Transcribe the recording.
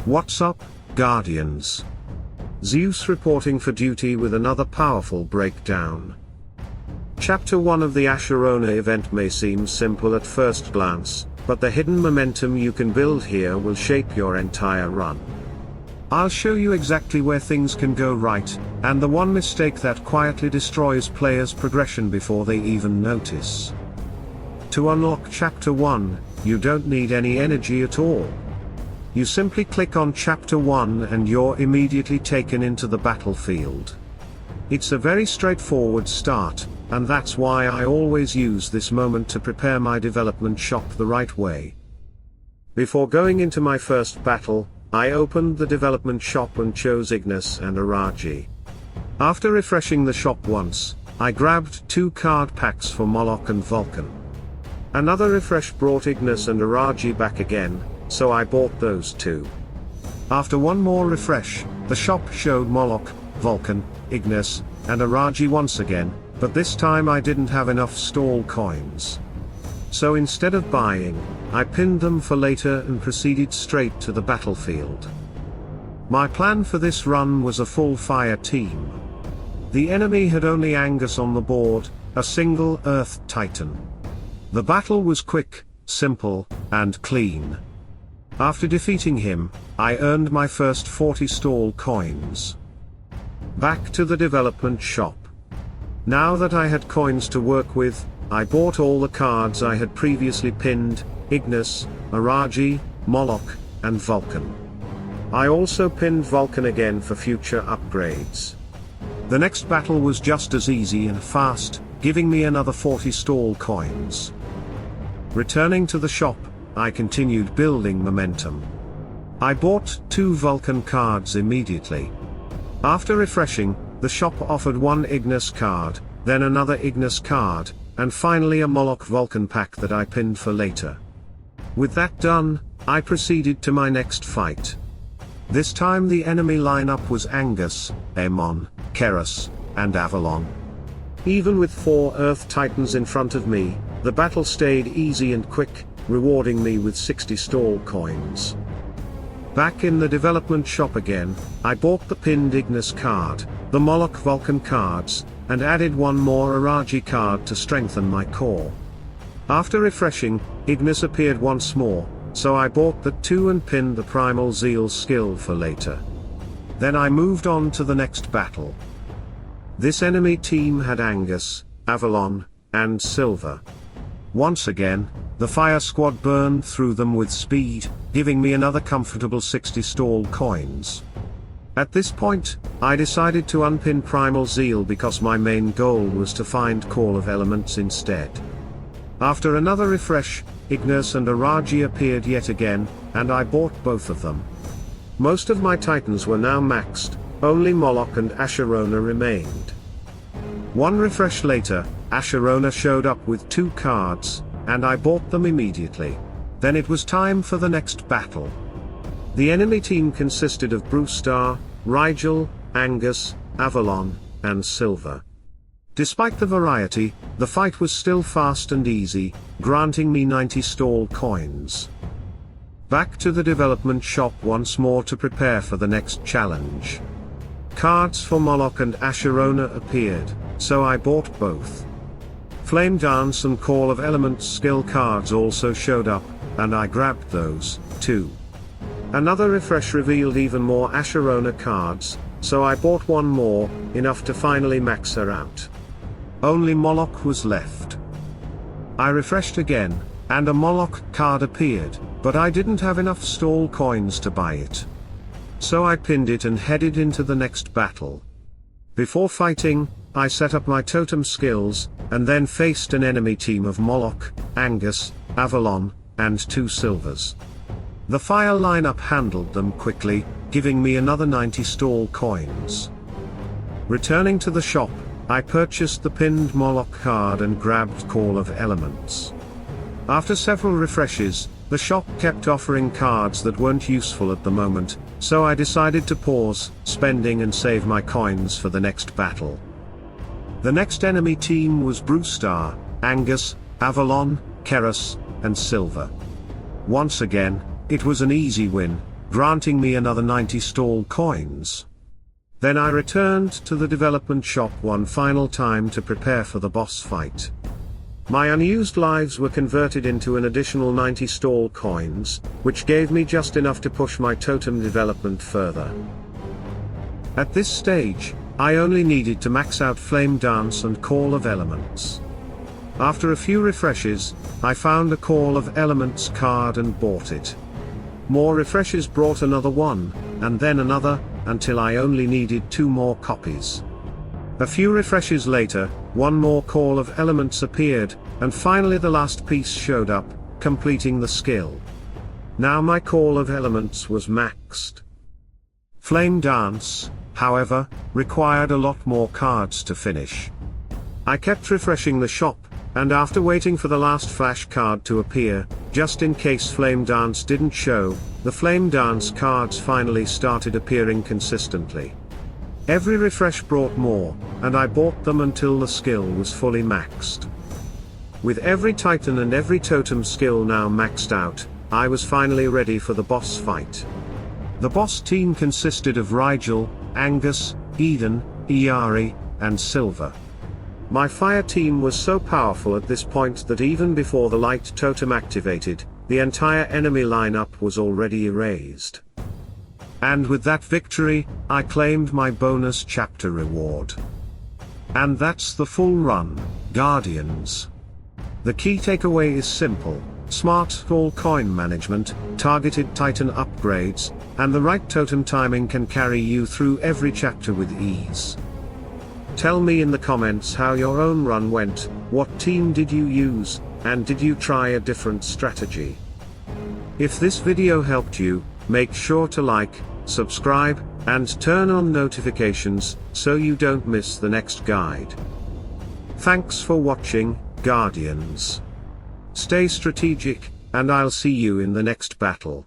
What's up, Guardians? Zeus reporting for duty with another powerful breakdown. Chapter 1 of the Asherona event may seem simple at first glance, but the hidden momentum you can build here will shape your entire run. I'll show you exactly where things can go right, and the one mistake that quietly destroys players' progression before they even notice. To unlock Chapter 1, you don't need any energy at all. You simply click on Chapter 1 and you're immediately taken into the battlefield. It's a very straightforward start, and that's why I always use this moment to prepare my development shop the right way. Before going into my first battle, I opened the development shop and chose Ignis and Araji. After refreshing the shop once, I grabbed 2 card packs for Moloch and Vulcan. Another refresh brought Ignis and Araji back again, so I bought those too. After one more refresh, the shop showed Moloch, Vulcan, Ignis, and Araji once again, but this time I didn't have enough stall coins. So instead of buying, I pinned them for later and proceeded straight to the battlefield. My plan for this run was a full fire team. The enemy had only Angus on the board, a single Earth Titan. The battle was quick, simple, and clean. After defeating him, I earned my first 40 stall coins. Back to the development shop. Now that I had coins to work with, I bought all the cards I had previously pinned: Ignis, Araji, Moloch, and Vulcan. I also pinned Vulcan again for future upgrades. The next battle was just as easy and fast, giving me another 40 stall coins. Returning to the shop, I continued building momentum. I bought 2 Vulcan cards immediately. After refreshing, the shop offered 1 Ignis card, then another Ignis card, and finally a Moloch Vulcan pack that I pinned for later. With that done, I proceeded to my next fight. This time the enemy lineup was Angus, Aemon, Keras, and Avalon. Even with 4 Earth Titans in front of me, the battle stayed easy and quick, rewarding me with 60 stall coins. Back in the development shop again, I bought the pinned Ignis card, the Moloch Vulcan cards, and added 1 more Araji card to strengthen my core. After refreshing, Ignis appeared once more, so I bought that too and pinned the Primal Zeal skill for later. Then I moved on to the next battle. This enemy team had Angus, Avalon, and Silver. Once again, the fire squad burned through them with speed, giving me another comfortable 60 stall coins. At this point, I decided to unpin Primal Zeal because my main goal was to find Call of Elements instead. After another refresh, Ignis and Araji appeared yet again, and I bought both of them. Most of my Titans were now maxed, only Moloch and Asherona remained. One refresh later, Asherona showed up with 2 cards, and I bought them immediately. Then it was time for the next battle. The enemy team consisted of Brewstar, Rigel, Angus, Avalon, and Silver. Despite the variety, the fight was still fast and easy, granting me 90 stall coins. Back to the development shop once more to prepare for the next challenge. Cards for Moloch and Asherona appeared, so I bought both. Flame Dance and Call of Elements skill cards also showed up, and I grabbed those, too. Another refresh revealed even more Asherona cards, so I bought 1 more, enough to finally max her out. Only Moloch was left. I refreshed again, and a Moloch card appeared, but I didn't have enough stall coins to buy it. So I pinned it and headed into the next battle. Before fighting, I set up my Totem skills, and then faced an enemy team of Moloch, Angus, Avalon, and 2 Silvers. The fire lineup handled them quickly, giving me another 90 stall coins. Returning to the shop, I purchased the pinned Moloch card and grabbed Call of Elements. After several refreshes, the shop kept offering cards that weren't useful at the moment, so I decided to pause spending and save my coins for the next battle. The next enemy team was Brewstar, Angus, Avalon, Keras, and Silver. Once again, it was an easy win, granting me another 90 stall coins. Then I returned to the development shop one final time to prepare for the boss fight. My unused lives were converted into an additional 90 stall coins, which gave me just enough to push my totem development further. At this stage, I only needed to max out Flame Dance and Call of Elements. After a few refreshes, I found a Call of Elements card and bought it. More refreshes brought another one, and then another, until I only needed 2 more copies. A few refreshes later, one more Call of Elements appeared, and finally the last piece showed up, completing the skill. Now my Call of Elements was maxed. Flame Dance, however, required a lot more cards to finish. I kept refreshing the shop, and after waiting for the last flash card to appear, just in case Flame Dance didn't show, the Flame Dance cards finally started appearing consistently. Every refresh brought more, and I bought them until the skill was fully maxed. With every Titan and every Totem skill now maxed out, I was finally ready for the boss fight. The boss team consisted of Rigel, Angus, Eden, Iari, and Silver. My fire team was so powerful at this point that even before the light totem activated, the entire enemy lineup was already erased. And with that victory, I claimed my bonus chapter reward. And that's the full run, Guardians. The key takeaway is simple: smart stall coin management, targeted Titan upgrades, and the right totem timing can carry you through every chapter with ease. Tell me in the comments how your own run went, what team did you use, and did you try a different strategy? If this video helped you, make sure to like, subscribe, and turn on notifications, so you don't miss the next guide. Thanks for watching, Guardians. Stay strategic, and I'll see you in the next battle.